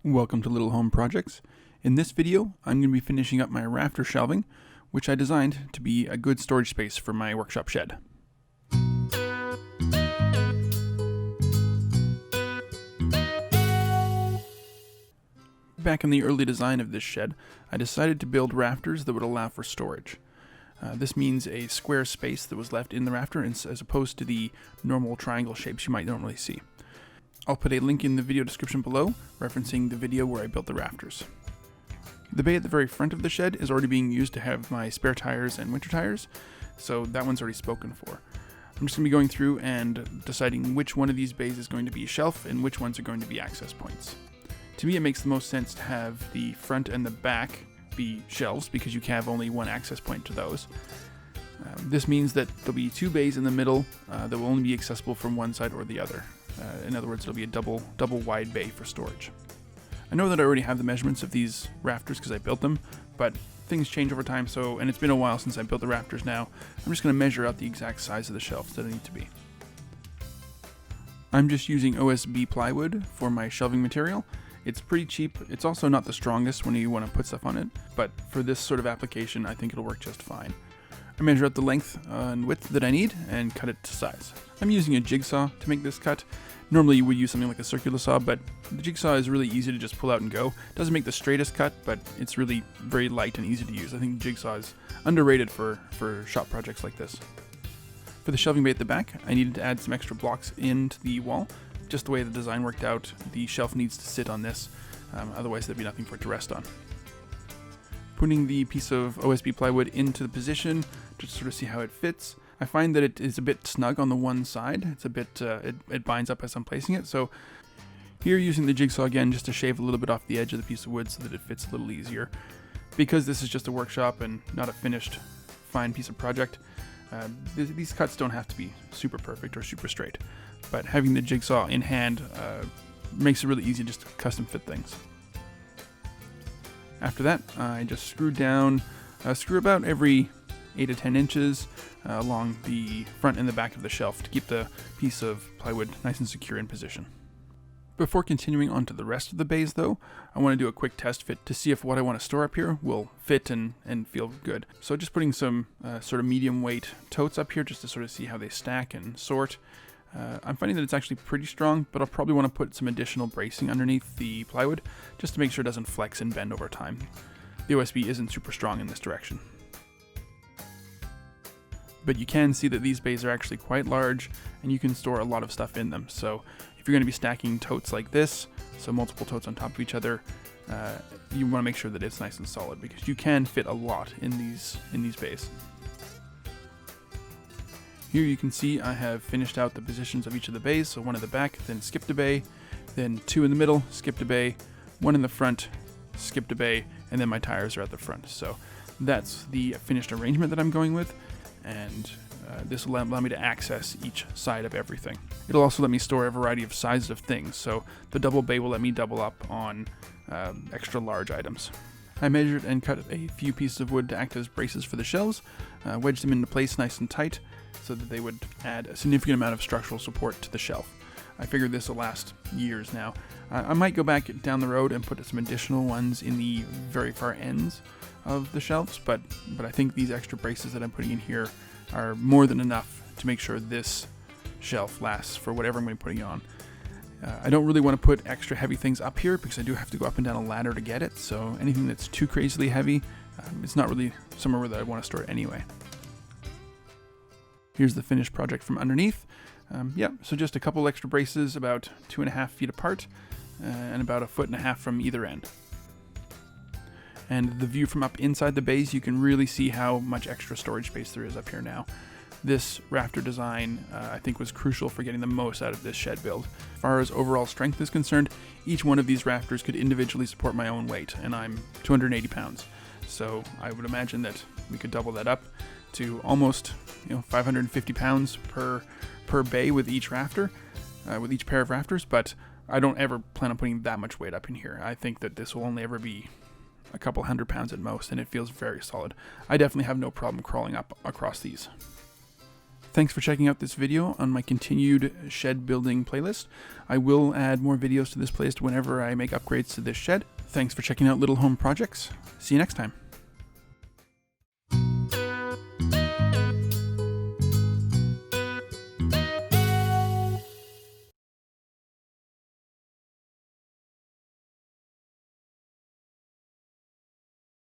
Welcome to Little Home Projects. In this video, I'm going to be finishing up my rafter shelving, which I designed to be a good storage space for my workshop shed. Back in the early design of this shed, I decided to build rafters that would allow for storage. This means a square space that was left in the rafter as opposed to the normal triangle shapes you might normally see. I'll put a link in the video description below, referencing the video where I built the rafters. The bay at the very front of the shed is already being used to have my spare tires and winter tires, so that one's already spoken for. I'm just going to be going through and deciding which one of these bays is going to be a shelf and which ones are going to be access points. To me, it makes the most sense to have the front and the back be shelves because you can have only one access point to those. This means that there'll be two bays in the middle that will only be accessible from one side or the other. In other words, it'll be a double wide bay for storage. I know that I already have the measurements of these rafters because I built them, but things change over time, and it's been a while since I built the rafters now. I'm just going to measure out the exact size of the shelves that I need to be. I'm just using OSB plywood for my shelving material. It's pretty cheap. It's also not the strongest when you want to put stuff on it, but for this sort of application, I think it'll work just fine. I measure out the length and width that I need and cut it to size. I'm using a jigsaw to make this cut. Normally you would use something like a circular saw, but the jigsaw is really easy to just pull out and go. It doesn't make the straightest cut, but it's really very light and easy to use. I think the jigsaw is underrated for shop projects like this. For the shelving bay at the back, I needed to add some extra blocks into the wall. Just the way the design worked out, the shelf needs to sit on this, otherwise there'd be nothing for it to rest on. Putting the piece of OSB plywood into the position, just to sort of see how it fits. I find that it is a bit snug on the one side. It's a bit, it binds up as I'm placing it. So here using the jigsaw again, just to shave a little bit off the edge of the piece of wood so that it fits a little easier. Because this is just a workshop and not a finished, fine piece of project, these cuts don't have to be super perfect or super straight. But having the jigsaw in hand makes it really easy just to custom fit things. After that, I just screw about every 8 to 10 inches along the front and the back of the shelf to keep the piece of plywood nice and secure in position. Before continuing on to the rest of the bays though, I want to do a quick test fit to see if what I want to store up here will fit and feel good. So just putting some sort of medium weight totes up here just to sort of see how they stack and sort. I'm finding that it's actually pretty strong, but I'll probably want to put some additional bracing underneath the plywood just to make sure it doesn't flex and bend over time. The OSB isn't super strong in this direction. But you can see that these bays are actually quite large and you can store a lot of stuff in them. So if you're going to be stacking totes like this, so multiple totes on top of each other, you want to make sure that it's nice and solid because you can fit a lot in these bays. Here you can see I have finished out the positions of each of the bays, so one at the back, then skipped a bay, then two in the middle, skipped a bay, one in the front, skipped a bay, and then my tires are at the front. So that's the finished arrangement that I'm going with, and this will allow me to access each side of everything. It'll also let me store a variety of sizes of things, so the double bay will let me double up on extra large items. I measured and cut a few pieces of wood to act as braces for the shelves, wedged them into place nice and tight so that they would add a significant amount of structural support to the shelf. I figured this will last years now. I might go back down the road and put some additional ones in the very far ends of the shelves, but I think these extra braces that I'm putting in here are more than enough to make sure this shelf lasts for whatever I'm going to be putting it on. I don't really want to put extra heavy things up here because I do have to go up and down a ladder to get it, so anything that's too crazily heavy, it's not really somewhere that I want to store it anyway. Here's the finished project from underneath. So just a couple extra braces about 2.5 feet apart and about 1.5 feet from either end. And the view from up inside the bays, you can really see how much extra storage space there is up here now. This rafter design, I think, was crucial for getting the most out of this shed build. As far as overall strength is concerned, each one of these rafters could individually support my own weight, and I'm 280 pounds. So I would imagine that we could double that up to almost 550 pounds per bay with each rafter, with each pair of rafters, but I don't ever plan on putting that much weight up in here. I think that this will only ever be a couple 100 pounds at most, and it feels very solid. I definitely have no problem crawling up across these. Thanks for checking out this video on my continued shed building playlist. I will add more videos to this playlist whenever I make upgrades to this shed. Thanks for checking out Little Home Projects. See you next time.